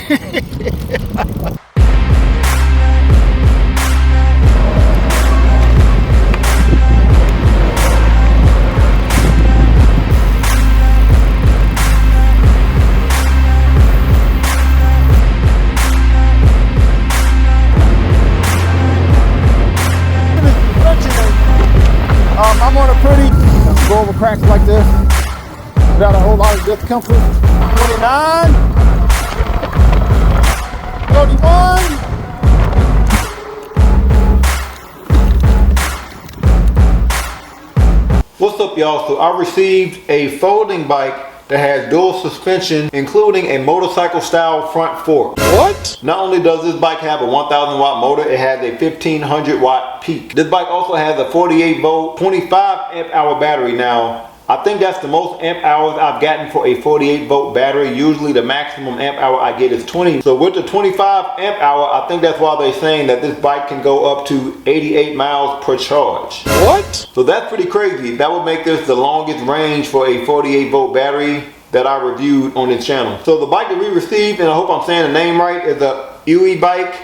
I'm on a pretty, go over cracks like this without a whole lot of discomfort. 29, 31. What's up, y'all? So I received a folding bike that has dual suspension, including a motorcycle style front fork. What? Not only does this bike have a 1000 watt motor, it has a 1500 watt peak. This bike also has a 48 volt, 25 amp hour battery. Now, I think that's the most amp hours I've gotten for a 48 volt battery. Usually the maximum amp hour I get is 20. So with the 25 amp hour, I think that's why they're saying that this bike can go up to 88 miles per charge. What? So that's pretty crazy. That would make this the longest range for a 48 volt battery that I reviewed on this channel. So the bike that we received, and I hope I'm saying the name right, is a Euybike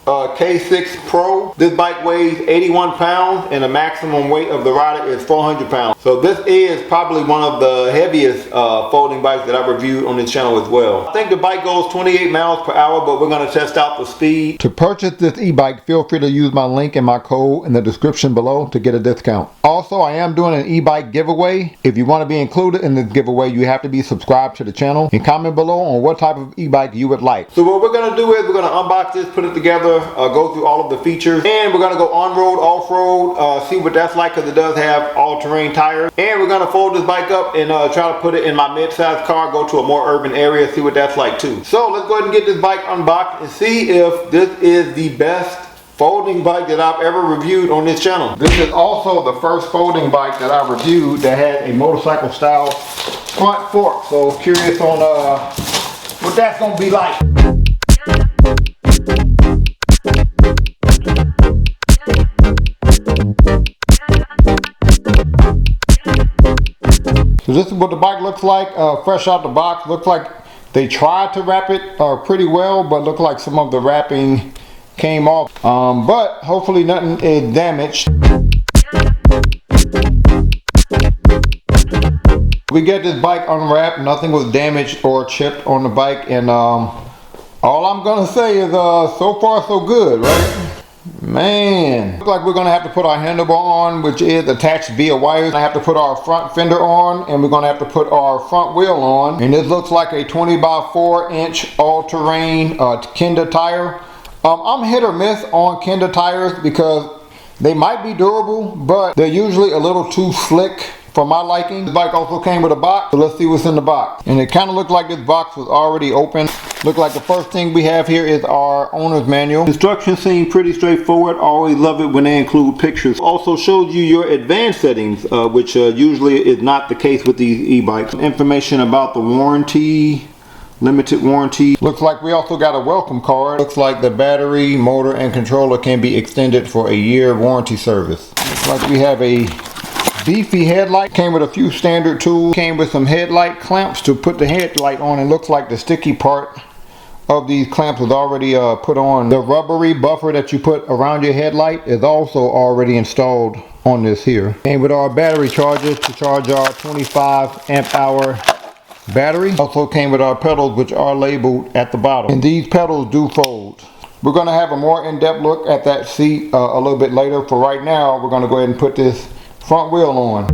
K6 Pro. This bike weighs 81 pounds and the maximum weight of the rider is 400 pounds. So this is probably one of the heaviest folding bikes that I've reviewed on this channel as well. I think the bike goes 28 miles per hour, but we're going to test out the speed. To purchase this e-bike, feel free to use my link and my code in the description below to get a discount. Also, I am doing an e-bike giveaway. If you want to be included in this giveaway, you have to be subscribed to the channel and comment below on what type of e-bike you would like. So what we're going to do is we're going to unbox this, put it together, go through all of the features, and we're going to go on-road, off-road, see what that's like, because it does have all-terrain tires. And we're going to fold this bike up and try to put it in my mid-size car, go to a more urban area, see what that's like too. So let's go ahead and get this bike unboxed and see if this is the best folding bike that I've ever reviewed on this channel. This is also the first folding bike that I reviewed that had a motorcycle style front fork. So curious on what that's going to be like. So this is what the bike looks like fresh out the box. Looks like they tried to wrap it pretty well, but looked like some of the wrapping came off. But hopefully nothing is damaged. We get this bike unwrapped, nothing was damaged or chipped on the bike, and all I'm gonna say is so far so good, right? Man, looks like we're gonna have to put our handlebar on, which is attached via wires. I have to put our front fender on, and we're gonna have to put our front wheel on. And this looks like a 20 by 4 inch all-terrain Kenda tire. I'm hit or miss on Kenda tires because they might be durable, but they're usually a little too slick for my liking. The bike also came with a box, so let's see what's in the box. And it kind of looked like this box was already open. Look like the first thing we have here is our owner's manual. Instructions seem pretty straightforward. I always love it when they include pictures. Also shows you your advanced settings, which usually is not the case with these e-bikes. Information about the warranty, limited warranty. Looks like we also got a welcome card. Looks like the battery, motor, and controller can be extended for a year warranty service. Looks like we have a beefy headlight. Came with a few standard tools. Came with some headlight clamps to put the headlight on. It looks like the sticky part of these clamps was already put on. The rubbery buffer that you put around your headlight is also already installed on this here. Came with our battery chargers to charge our 25 amp hour battery. Also came with our pedals, which are labeled at the bottom. And these pedals do fold. We're going to have a more in-depth look at that seat a little bit later. For right now, we're going to go ahead and put this front wheel on.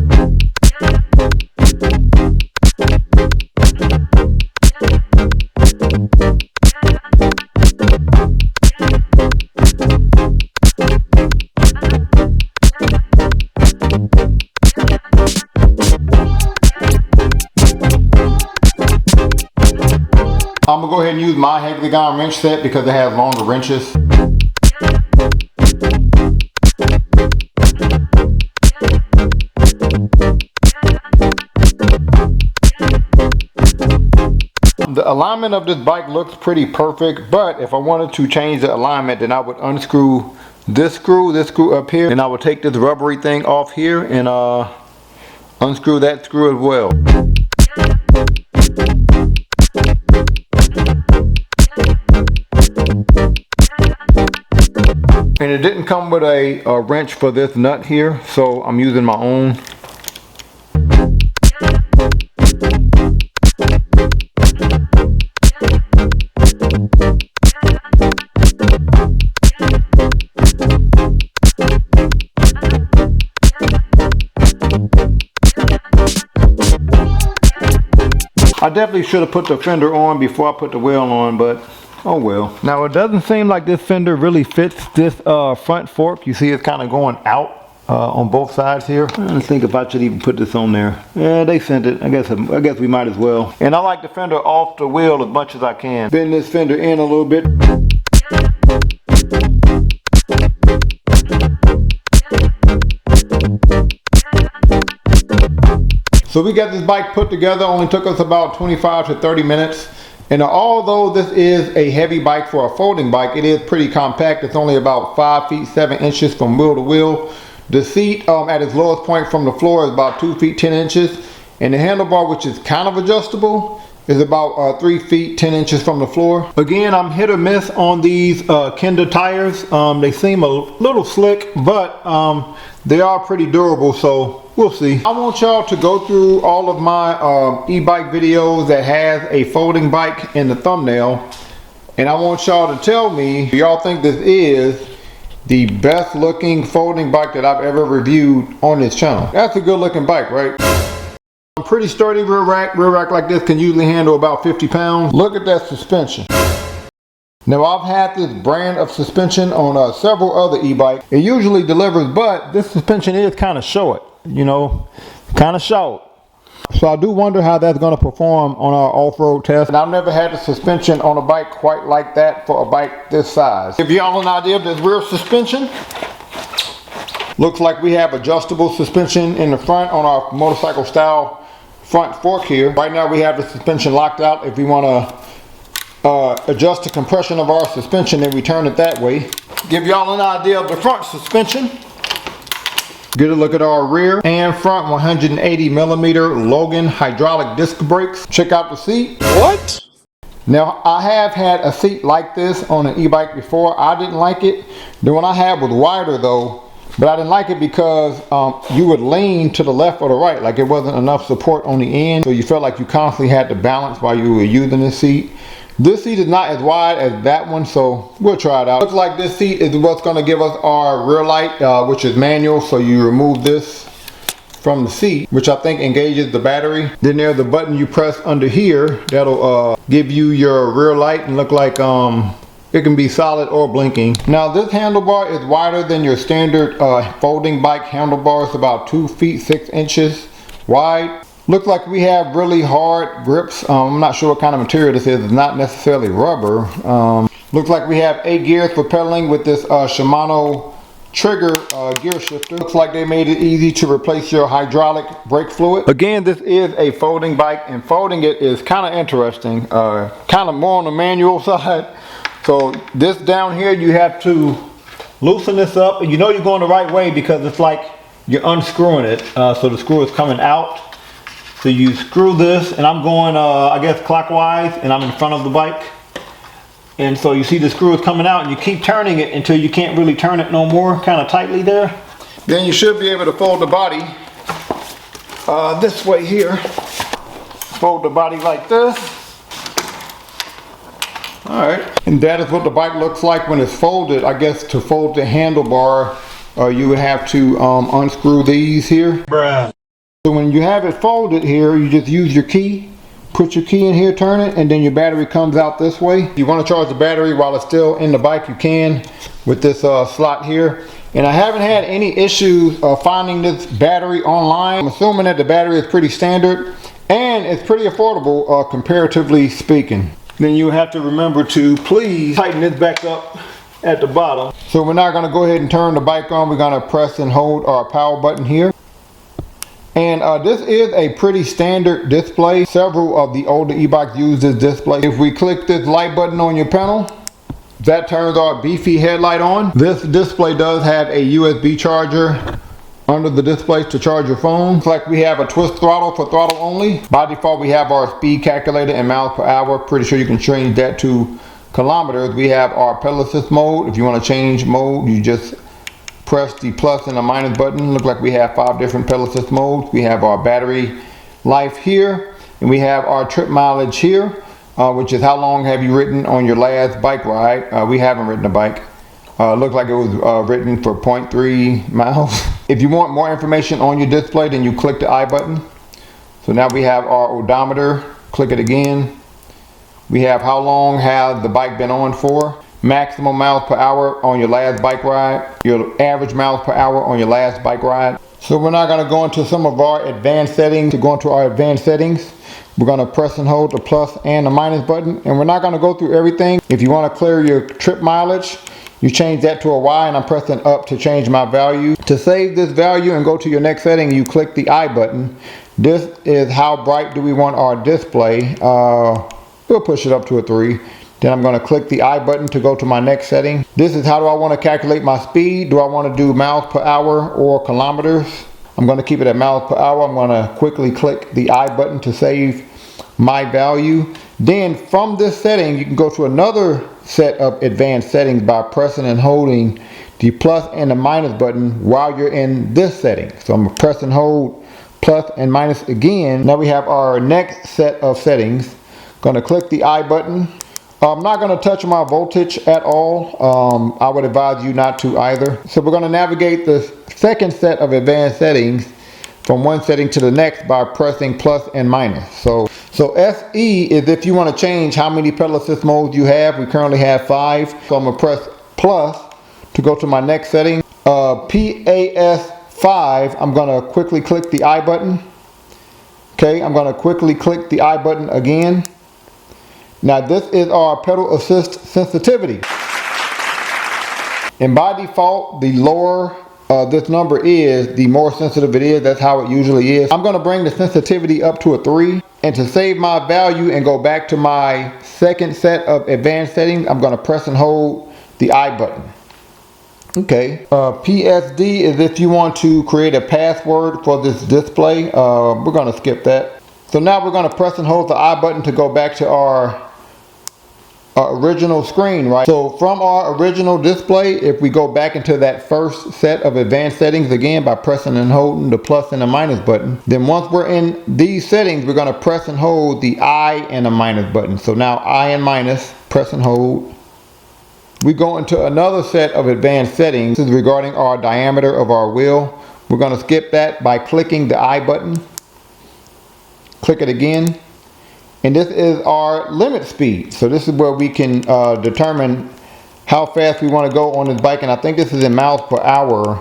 I'm gonna go ahead and use my hexagon wrench set because it has longer wrenches. The alignment of this bike looks pretty perfect, but if I wanted to change the alignment, then I would unscrew this screw up here, and I would take this rubbery thing off here and unscrew that screw as well. And it didn't come with a wrench for this nut here, so I'm using my own. I definitely should have put the fender on before I put the wheel on, but oh well. Now it doesn't seem like this fender really fits this front fork. You see it's kind of going out on both sides here. Let's think if I should even put this on there. Yeah, they sent it. I guess we might as well. And I like the fender off the wheel as much as I can. Bend this fender in a little bit. So we got this bike put together, only took us about 25 to 30 minutes. And although this is a heavy bike for a folding bike, it is pretty compact. It's only about 5 feet 7 inches from wheel to wheel. The seat at its lowest point from the floor is about 2 feet 10 inches. And the handlebar, which is kind of adjustable, is about 3 feet 10 inches from the floor. Again, I'm hit or miss on these Kenda tires. They seem a little slick, but they are pretty durable, so we'll see. I want y'all to go through all of my e-bike videos that has a folding bike in the thumbnail, and I want y'all to tell me if y'all think this is the best looking folding bike that I've ever reviewed on this channel. That's a good looking bike, right? A pretty sturdy rear rack. Rear rack like this can usually handle about 50 pounds. Look at that suspension. Now I've had this brand of suspension on several other e-bikes. It usually delivers, but this suspension is kind of short, you know, kind of short. So I do wonder how that's going to perform on our off-road test. And I've never had the suspension on a bike quite like that for a bike this size. Give y'all an idea of this rear suspension. Looks like we have adjustable suspension in the front on our motorcycle style front fork here. Right now we have the suspension locked out. If we want to adjust the compression of our suspension, and we turn it that way. Give y'all an idea of the front suspension. Get a look at our rear and front 180 millimeter Logan hydraulic disc brakes. Check out the seat. What? Now I have had a seat like this on an e-bike before. I didn't like it. The one I had was wider though, but I didn't like it because you would lean to the left or the right, like it wasn't enough support on the end, so you felt like you constantly had to balance while you were using this seat. This seat is not as wide as that one, so we'll try it out. Looks like this seat is what's going to give us our rear light, which is manual. So you remove this from the seat, which I think engages the battery. Then there's the button you press under here that'll give you your rear light and look like it can be solid or blinking. Now this handlebar is wider than your standard folding bike handlebar. It's about 2 feet 6 inches wide. Looks like we have really hard grips. I'm not sure what kind of material this is. It's not necessarily rubber. Looks like we have 8 gears for pedaling with this Shimano trigger gear shifter. Looks like they made it easy to replace your hydraulic brake fluid. Again, this is a folding bike, and folding it is kind of interesting. Kind of more on the manual side. So this down here, you have to loosen this up, and you know you're going the right way because it's like you're unscrewing it. So the screw is coming out. So you screw this, and I'm going, I guess, clockwise, and I'm in front of the bike. And so you see the screw is coming out, and you keep turning it until you can't really turn it no more, kind of tightly there. Then you should be able to fold the body this way here. Fold the body like this. All right. And that is what the bike looks like when it's folded. I guess to fold the handlebar, you would have to unscrew these here. Bruh. So when you have it folded here, you just use your key, put your key in here, turn it, and then your battery comes out this way. If you want to charge the battery while it's still in the bike, you can with this slot here. And I haven't had any issues finding this battery online. I'm assuming that the battery is pretty standard and it's pretty affordable comparatively speaking. Then you have to remember to please tighten this back up at the bottom. So we're now going to go ahead and turn the bike on. We're going to press and hold our power button here. And this is a pretty standard display. Several of the older e-bikes use this display. If we click this light button on your panel, that turns our beefy headlight on. This display does have a USB charger under the display to charge your phone. Looks like we have a twist throttle for throttle only. By default, we have our speed calculator in miles per hour. Pretty sure you can change that to kilometers, we have our pedal assist mode. If you want to change mode, you just press the plus and the minus button. Look like we have 5 different pedal assist modes. We have our battery life here, and we have our trip mileage here, which is how long have you ridden on your last bike ride. We haven't ridden a bike. Looks like it was written for 0.3 miles. If you want more information on your display, then you click the I button. So now we have our odometer. Click it again. We have how long has the bike been on for, maximum miles per hour on your last bike ride, your average miles per hour on your last bike ride. So we're now going to go into some of our advanced settings. To go into our advanced settings, we're going to press and hold the plus and the minus button, and we're not going to go through everything. If you want to clear your trip mileage, you change that to a Y, and I'm pressing up to change my value. To save this value and go to your next setting, you click the I button. This is how bright do we want our display. We'll push it up to a 3. Then I'm going to click the I button to go to my next setting. This is how do I want to calculate my speed. Do I want to do miles per hour or kilometers? I'm going to keep it at miles per hour. I'm going to quickly click the I button to save my value. Then from this setting, you can go to another set of advanced settings by pressing and holding the plus and the minus button while you're in this setting. So I'm going to press and hold plus and minus again. Now we have our next set of settings. Going to click the I button. I'm not going to touch my voltage at all. I would advise you not to either. So we're going to navigate the second set of advanced settings from one setting to the next by pressing plus and minus. So SE is if you want to change how many pedal assist modes you have. We currently have 5. So I'm going to press plus to go to my next setting. PAS 5, I'm going to quickly click the I button. Okay, I'm going to quickly click the I button again. Now this is our pedal assist sensitivity. And by default, the lower this number is, the more sensitive it is. That's how it usually is. I'm going to bring the sensitivity up to a 3. And to save my value and go back to my second set of advanced settings, I'm going to press and hold the I button. Okay. PSD is if you want to create a password for this display. We're going to skip that. So now we're going to press and hold the I button to go back to our original screen, right? So from our original display, if we go back into that first set of advanced settings again by pressing and holding the plus and the minus button, then once we're in these settings, we're going to press and hold the I and the minus button. So now I and minus, press and hold. We go into another set of advanced settings. This is regarding our diameter of our wheel. We're going to skip that by clicking the I button. Click it again. And this is our limit speed. So this is where we can determine how fast we want to go on this bike. And I think this is in miles per hour.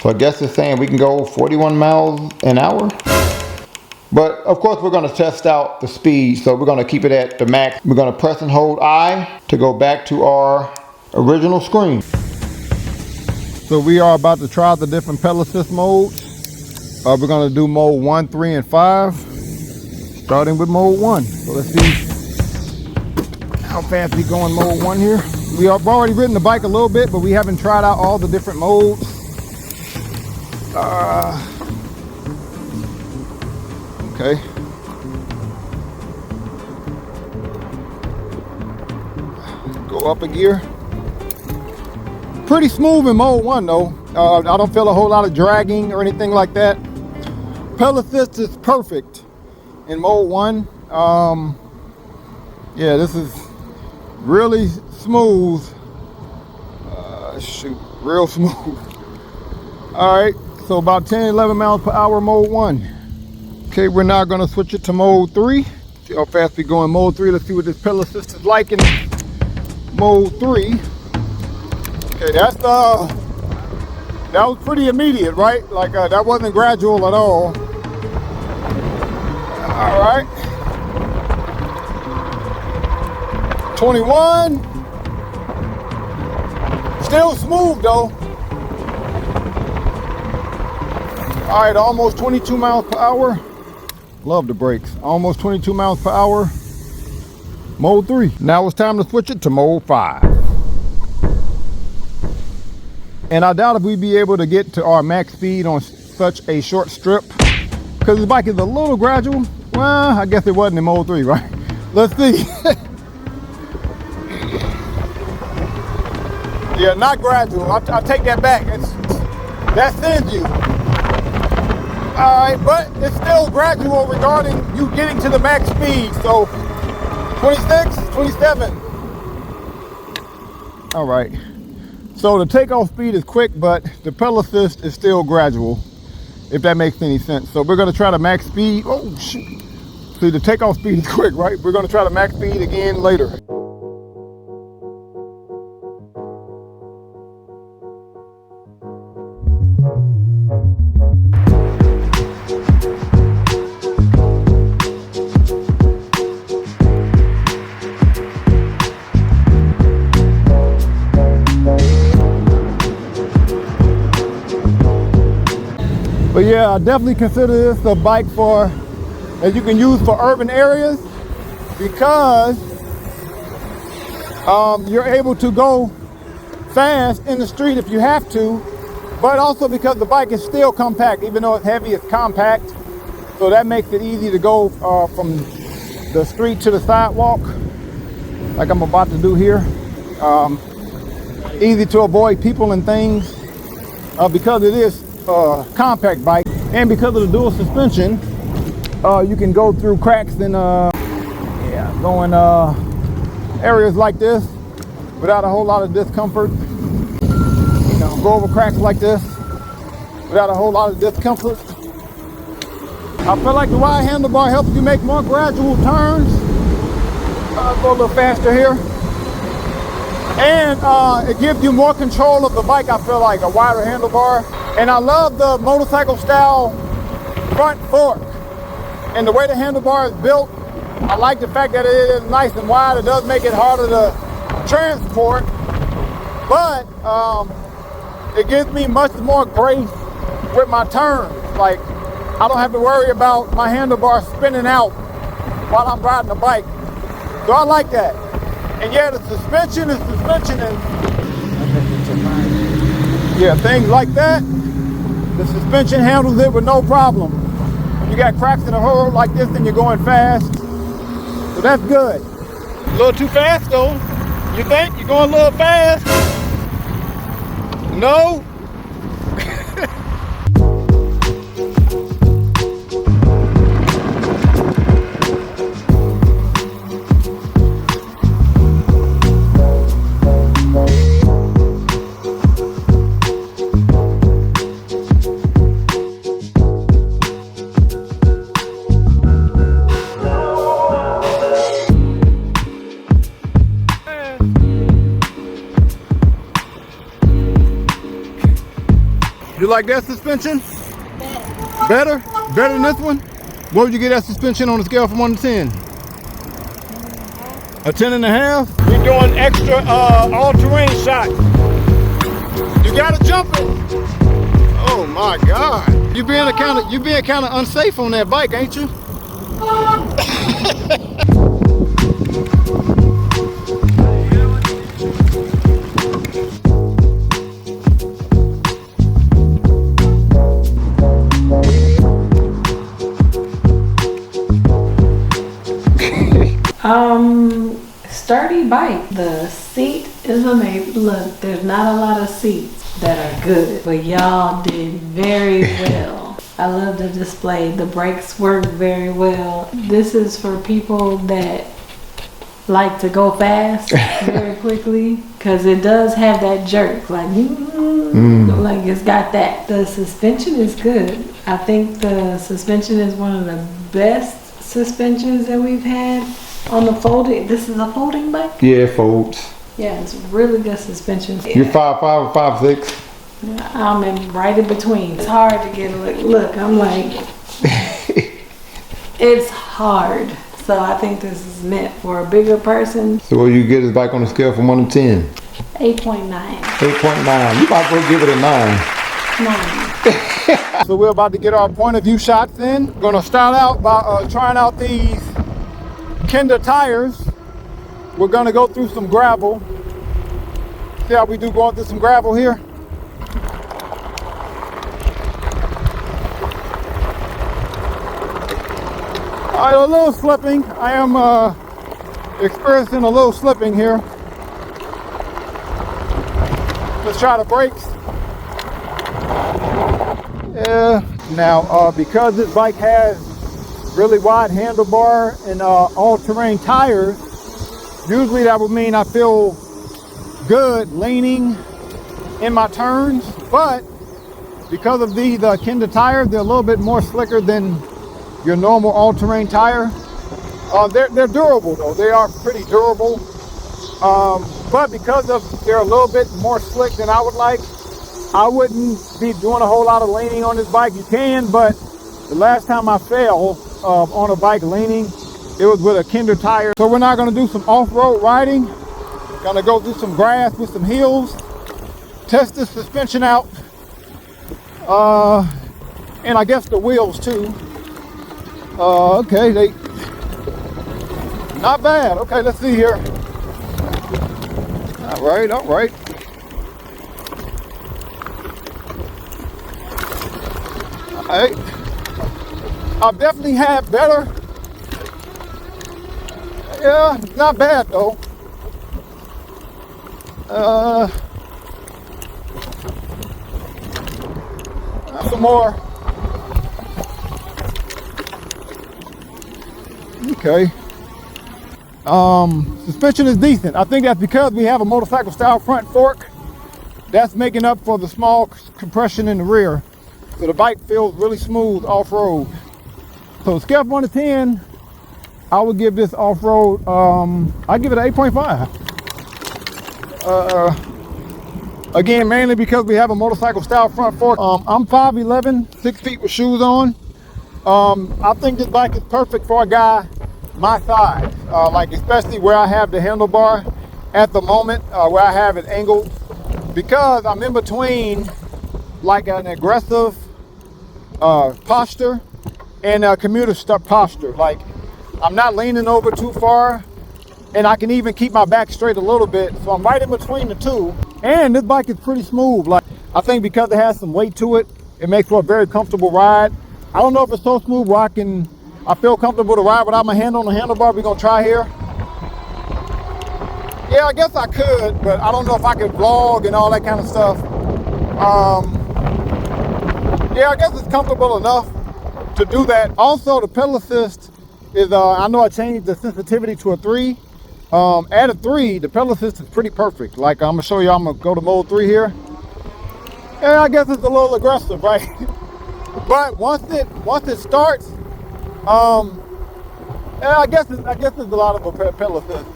So I guess it's saying we can go 41 miles an hour. But of course we're going to test out the speed. So we're going to keep it at the max. We're going to press and hold I to go back to our original screen. So we are about to try the different pedal assist modes. We're going to do mode 1, 3, and 5. Starting with mode 1. So let's see how fast we go in mode 1 here. We have already ridden the bike a little bit, but we haven't tried out all the different modes. Okay. Go up a gear. Pretty smooth in mode 1 though. I don't feel a whole lot of dragging or anything like that. Pedal assist is perfect in mode 1. Yeah, this is really smooth. Shoot, real smooth. All right, so about 10, 11 miles per hour mode 1. Okay, we're now gonna switch it to mode 3. See how fast we go in mode 3. Let's see what this pedal assist is like in mode 3. Okay, that was pretty immediate, right? Like that wasn't gradual at all. All right. 21. Still smooth though. All right, almost 22 miles per hour. Love the brakes. Almost 22 miles per hour. Mode 3. Now it's time to switch it to mode 5. And I doubt if we'd be able to get to our max speed on such a short strip, because the bike is a little gradual. Well, I guess it wasn't in mode 3, right? Let's see. Yeah, not gradual. I'll take that back. That sends you. Alright, but it's still gradual regarding you getting to the max speed. So 26, 27. Alright. So the takeoff speed is quick, but the pedal assist is still gradual, if that makes any sense. So we're gonna try to max speed. Oh shoot. See, the takeoff speed is quick, right? We're gonna try to max speed again later. But yeah, I definitely consider this a bike that you can use for urban areas, because you're able to go fast in the street if you have to, but also because the bike is still compact. Even though it's heavy, it's compact, so that makes it easy to go from the street to the sidewalk, like I'm about to do here. Easy to avoid people and things because it is compact bike, and because of the dual suspension, you can go through cracks and going areas like this without a whole lot of discomfort. You know, go over cracks like this without a whole lot of discomfort. I feel like the wide handlebar helps you make more gradual turns. I'll go a little faster here. And it gives you more control of the bike, I feel like, a wider handlebar. And I love the motorcycle style front fork. And the way the handlebar is built, I like the fact that it is nice and wide. It does make it harder to transport, but it gives me much more grace with my turns. Like, I don't have to worry about my handlebar spinning out while I'm riding the bike. So I like that. And yeah, the suspension is suspension, and yeah, things like that. The suspension handles it with no problem. When you got cracks in the road like this, then you're going fast. So that's good. A little too fast though. You think? You're going a little fast? No? You like that suspension? Better? Better than this one? What would you get that suspension on a scale from 1 to 10? A 10 and a half? We're doing extra all-terrain shots. You gotta jump it. Oh my God. You being kind of unsafe on that bike, ain't you? Sturdy bike. The seat is amazing. Look, there's not a lot of seats that are good, but y'all did very well. I love the display. The brakes work very well. This is for people that like to go fast very quickly, because it does have that jerk, like like it's got that. The suspension is good. I think the suspension is one of the best suspensions that we've had on the folding. This is a folding bike? Yeah, it folds. Yeah, it's really good suspension. You're 5'5" or 5'6"? I'm in right in between. It's hard to get a look. I'm like, it's hard. So I think this is meant for a bigger person. So what you get this bike on a scale from 1 to 10? 8.9. 8.9. You might go give it a 9. 9. So we're about to get our point of view shots in. We're gonna start out by trying out these Kinder tires. We're gonna go through some gravel. See how we do going through some gravel here? All right, a little slipping. I am experiencing a little slipping here. Let's try the brakes. Yeah. Now, because this bike has really wide handlebar and all-terrain tires, usually that would mean I feel good leaning in my turns, but because of these Kinder tires, they're a little bit more slicker than your normal all-terrain tire. They're durable though. They are pretty durable. But because they're a little bit more slick than I would like, I wouldn't be doing a whole lot of leaning on this bike. You can, but the last time I fell on a bike leaning, it was with a Kinder tire. So we're not gonna do some off-road riding. Gonna go do some grass with some heels, test the suspension out, and I guess the wheels too. Okay, they not bad. Okay, let's see here. All right, all right. All right. I've definitely had better. Yeah, it's not bad though. Some more. Okay. Suspension is decent. I think that's because we have a motorcycle style front fork. That's making up for the small compression in the rear. So the bike feels really smooth off-road. So scale of 1 to 10, I would give this off-road, I'd give it an 8.5. Again, mainly because we have a motorcycle style front fork. I'm 5'11", 6 feet with shoes on. I think this bike is perfect for a guy my size, like especially where I have the handlebar at the moment, where I have it angled, because I'm in between like an aggressive posture and a commuter posture. Like I'm not leaning over too far, and I can even keep my back straight a little bit. So I'm right in between the two. And this bike is pretty smooth. Like I think because it has some weight to it, it makes for a very comfortable ride. I don't know if it's so smooth where I feel comfortable to ride without my hand on the handlebar. We're gonna try here. Yeah, I guess I could, but I don't know if I could vlog and all that kind of stuff. Yeah, I guess it's comfortable enough to do that. Also, the pedal assist is, I know I changed the sensitivity to a 3. At a 3, the pedal assist is pretty perfect. Like I'm gonna show you, I'm gonna go to mode 3 here. Yeah, I guess it's a little aggressive, right? But once it starts, yeah, I guess it's a lot of a pedal assist.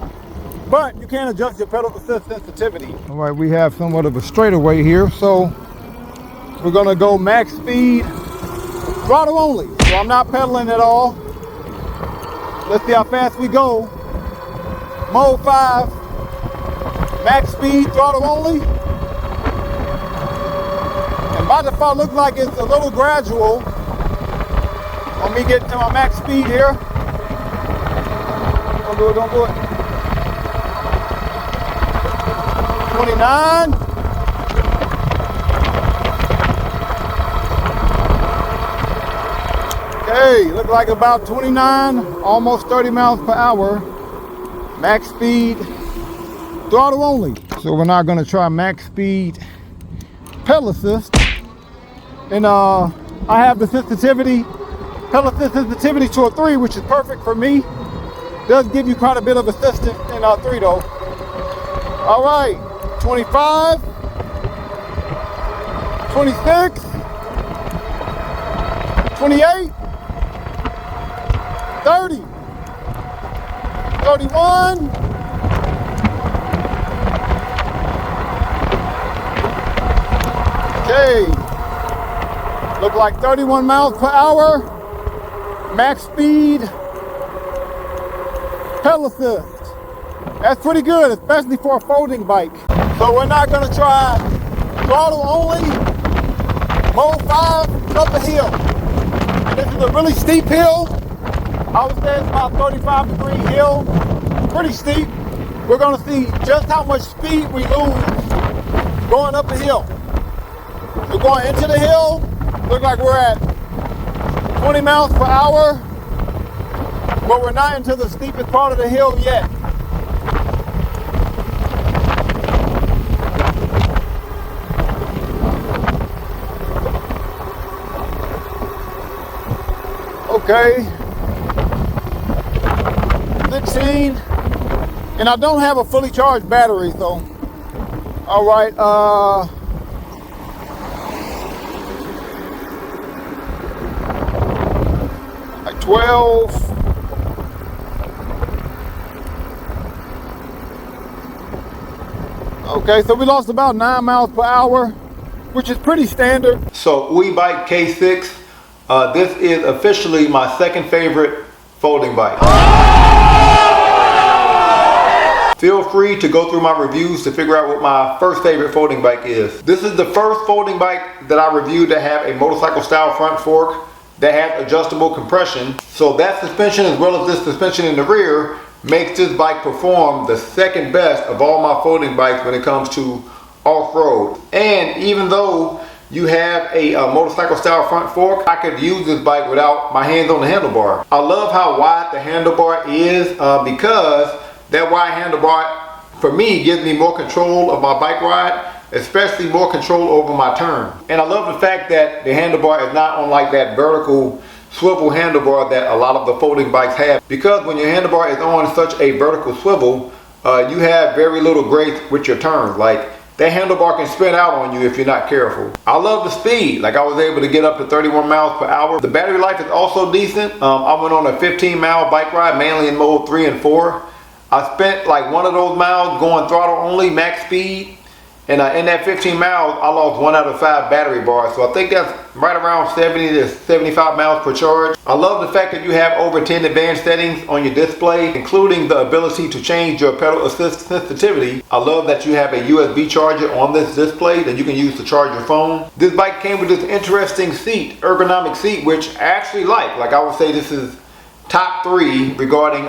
But you can adjust your pedal assist sensitivity. All right, we have somewhat of a straightaway here, so we're gonna go max speed, throttle only. So I'm not pedaling at all. Let's see how fast we go. Mode 5, max speed, throttle only. And by default, looks like it's a little gradual. Let me get to my max speed here. Don't do it, don't do it. 29. Okay, look like about 29, almost 30 miles per hour. Max speed, throttle only. So we're now gonna try max speed pedal assist. And I have the sensitivity, pedal assist sensitivity to a 3, which is perfect for me. Does give you quite a bit of assistance in a 3 though. All right, 25, 26, 28, 30, 31, okay, look like 31 miles per hour, max speed, pedal assist. That's pretty good, especially for a folding bike. So we're not gonna try throttle only, mode 5, up the hill. This is a really steep hill. I would say it's about 35-degree hill, pretty steep. We're gonna see just how much speed we lose going up the hill. We're going into the hill, look like we're at 20 miles per hour, but we're not into the steepest part of the hill yet. Okay. 16. And I don't have a fully charged battery, so. All right, like 12. Okay, so we lost about 9 miles per hour, which is pretty standard. So Euybike K6, this is officially my second favorite folding bike. Feel free to go through my reviews to figure out what my first favorite folding bike is. This is the first folding bike that I reviewed that have a motorcycle style front fork that has adjustable compression. So that suspension as well as this suspension in the rear makes this bike perform the second best of all my folding bikes when it comes to off-road. And even though you have a motorcycle style front fork, I could use this bike without my hands on the handlebar. I love how wide the handlebar is because that wide handlebar for me gives me more control of my bike ride, especially more control over my turn. And I love the fact that the handlebar is not on like that vertical swivel handlebar that a lot of the folding bikes have, because when your handlebar is on such a vertical swivel, you have very little grace with your turns. Like that handlebar can spin out on you if you're not careful. I love the speed. Like I was able to get up to 31 miles per hour. The battery life is also decent. I went on a 15-mile bike ride, mainly in mode 3 and 4. I spent like one of those miles going throttle only, max speed. And in that 15 miles, I lost 1 out of 5 battery bars. So I think that's right around 70 to 75 miles per charge. I love the fact that you have over 10 advanced settings on your display, including the ability to change your pedal assist sensitivity. I love that you have a USB charger on this display that you can use to charge your phone. This bike came with this interesting seat, ergonomic seat, which I actually like. Like I would say this is top 3 regarding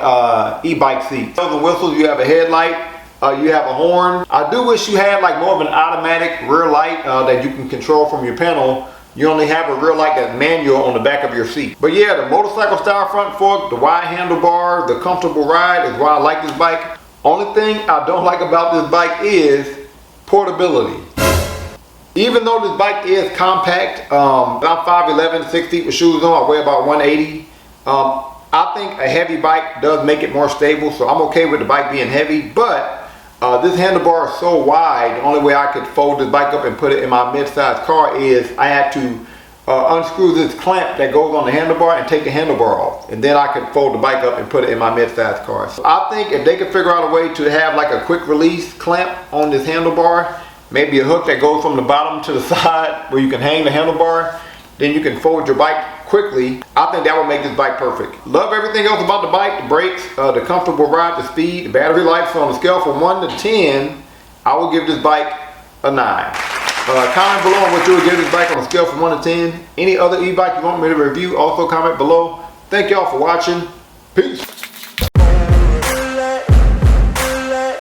e-bike seats. Bells and whistles, you have a headlight. You have a horn. I do wish you had like more of an automatic rear light that you can control from your panel. You only have a rear light that's manual on the back of your seat. But yeah, the motorcycle style front fork, the wide handlebar, the comfortable ride is why I like this bike. Only thing I don't like about this bike is portability. Even though this bike is compact, I'm 5'11", 6 feet with shoes on, I weigh about 180. I think a heavy bike does make it more stable, so I'm okay with the bike being heavy, but this handlebar is so wide. The only way I could fold this bike up and put it in my mid-sized car is I had to unscrew this clamp that goes on the handlebar and take the handlebar off, and then I could fold the bike up and put it in my mid-sized car. So I think if they could figure out a way to have like a quick release clamp on this handlebar, maybe a hook that goes from the bottom to the side where you can hang the handlebar, then you can fold your bike quickly. I think that would make this bike perfect. Love everything else about the bike, the brakes, the comfortable ride, the speed, the battery life. So on a scale from 1 to 10, I will give this bike a 9. Comment below on what you would give this bike on a scale from 1 to 10. Any other e-bike you want me to review, also comment below. Thank y'all for watching. Peace.